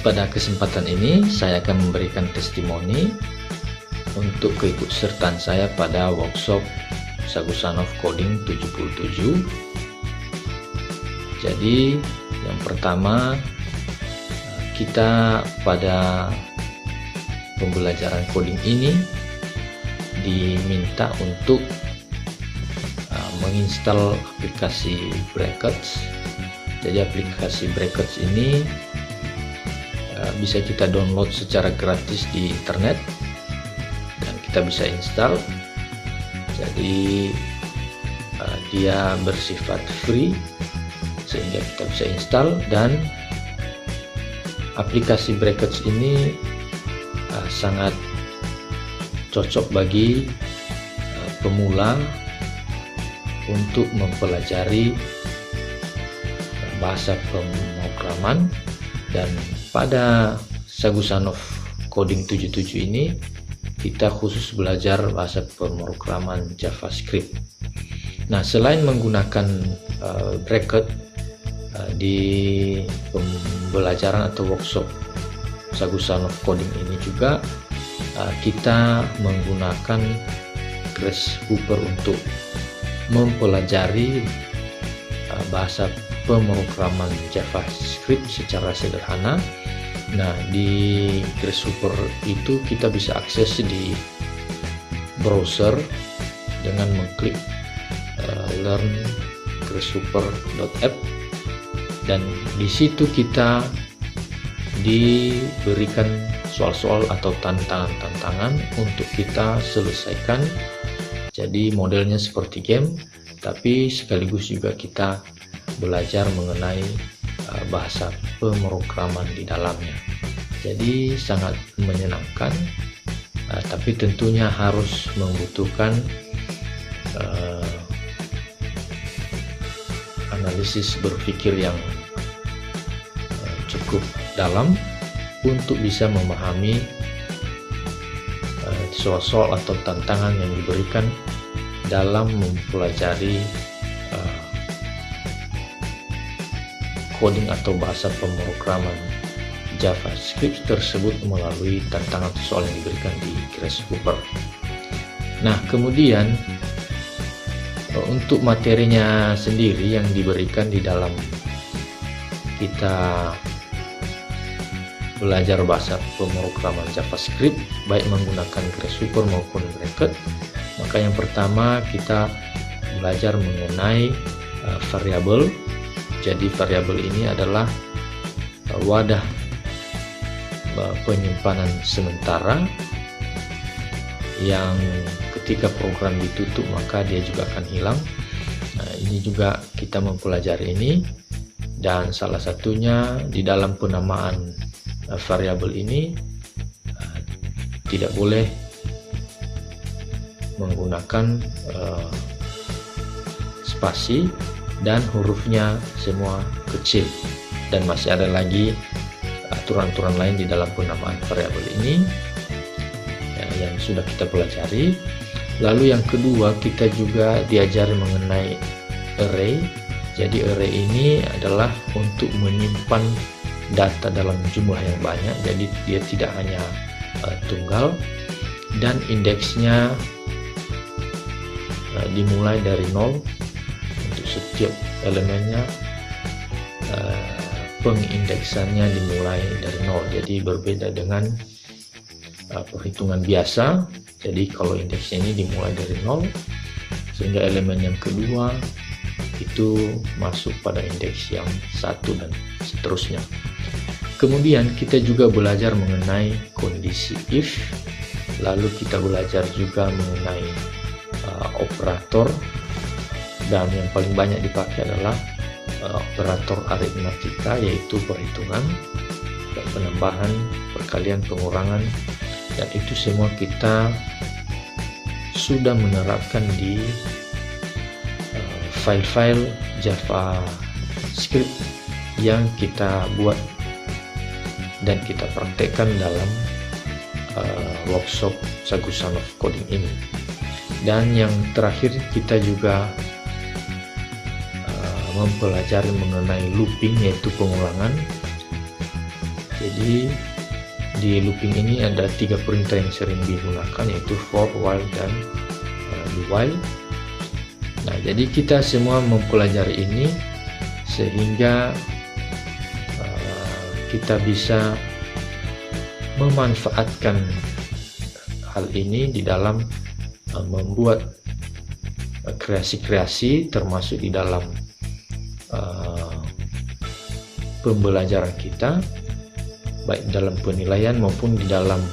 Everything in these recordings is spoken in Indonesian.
pada kesempatan ini saya akan memberikan testimoni untuk keikutsertaan saya pada workshop Sagusanov Coding 77. Jadi yang pertama, kita pada pembelajaran coding ini diminta untuk menginstal aplikasi Brackets. Jadi aplikasi Brackets ini bisa kita download secara gratis di internet dan kita bisa install. Jadi dia bersifat free sehingga kita bisa install, dan aplikasi Brackets ini sangat cocok bagi pemula untuk mempelajari bahasa pemrograman. Dan pada Sagusanov Coding 77 ini kita khusus belajar bahasa pemrograman JavaScript. Nah, selain menggunakan bracket di pembelajaran atau workshop Sagusanov Coding ini juga kita menggunakan Grasshopper untuk mempelajari bahasa pemrograman JavaScript secara sederhana. Nah, di Grasshopper itu kita bisa akses di browser dengan mengklik learngrasshopper.app, dan di situ kita diberikan soal-soal atau tantangan-tantangan untuk kita selesaikan. Jadi modelnya seperti game, tapi sekaligus juga kita belajar mengenai bahasa pemrograman di dalamnya. Jadi sangat menyenangkan, tapi tentunya harus membutuhkan analisis berpikir yang cukup dalam untuk bisa memahami soal-soal atau tantangan yang diberikan dalam mempelajari coding atau bahasa pemrograman JavaScript tersebut melalui tantangan soal yang diberikan di Grasshopper. Nah, kemudian untuk materinya sendiri yang diberikan di dalam kita belajar bahasa pemrograman JavaScript baik menggunakan Grasshopper maupun Bracket, maka yang pertama kita belajar mengenai variabel. Jadi variabel ini adalah wadah penyimpanan sementara yang ketika program ditutup maka dia juga akan hilang. Nah, ini juga kita mempelajari ini, dan salah satunya di dalam penamaan variabel ini tidak boleh menggunakan spasi dan hurufnya semua kecil, dan masih ada lagi aturan-aturan lain di dalam penamaan variabel ini yang sudah kita pelajari. Lalu yang kedua, kita juga diajari mengenai array. Jadi array ini adalah untuk menyimpan data dalam jumlah yang banyak, jadi dia tidak hanya tunggal, dan indeksnya dimulai dari 0 untuk setiap elemennya. Pengindeksannya dimulai dari 0, jadi berbeda dengan perhitungan biasa. Jadi kalau indeksnya ini dimulai dari 0, sehingga elemen yang kedua itu masuk pada indeks yang 1 dan seterusnya. Kemudian kita juga belajar mengenai kondisi if, lalu kita belajar juga mengenai operator, dan yang paling banyak dipakai adalah operator aritmatika, yaitu perhitungan, penambahan, perkalian, pengurangan, dan itu semua kita sudah menerapkan di file-file JavaScript yang kita buat dan kita praktekkan dalam workshop Sagusanov Coding ini. Dan yang terakhir, kita juga mempelajari mengenai looping, yaitu pengulangan. Jadi di looping ini ada 3 perintah yang sering digunakan, yaitu for, while, dan do while. Nah, jadi kita semua mempelajari ini sehingga kita bisa memanfaatkan hal ini di dalam membuat kreasi-kreasi, termasuk di dalam pembelajaran kita, baik dalam penilaian maupun di dalam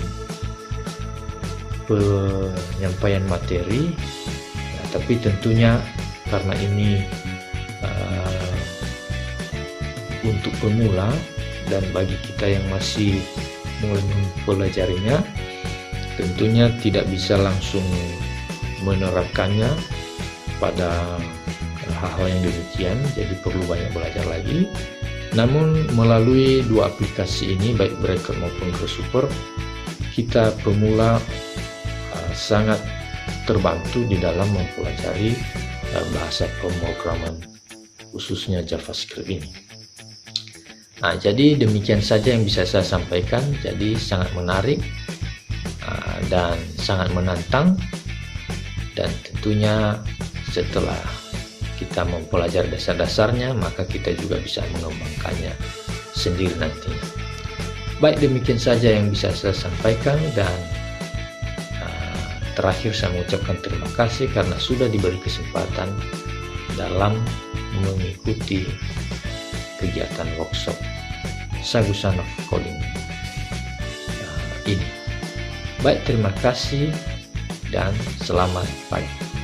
penyampaian materi. Nah, tapi tentunya karena ini untuk pemula dan bagi kita yang masih mulai mempelajarinya, tentunya tidak bisa langsung menerapkannya pada hal-hal yang demikian, jadi perlu banyak belajar lagi. Namun melalui 2 aplikasi ini, baik Bracket maupun Grasshopper, kita pemula sangat terbantu di dalam mempelajari bahasa pemrograman khususnya JavaScript ini. Nah, jadi demikian saja yang bisa saya sampaikan. Jadi sangat menarik dan sangat menantang, dan tentunya setelah kita mempelajari dasar-dasarnya, maka kita juga bisa mengembangkannya sendiri nantinya. Baik, demikian saja yang bisa saya sampaikan, dan terakhir saya mengucapkan terima kasih karena sudah diberi kesempatan dalam mengikuti kegiatan workshop Sagusan of Coding ini. Baik, terima kasih dan selamat pagi.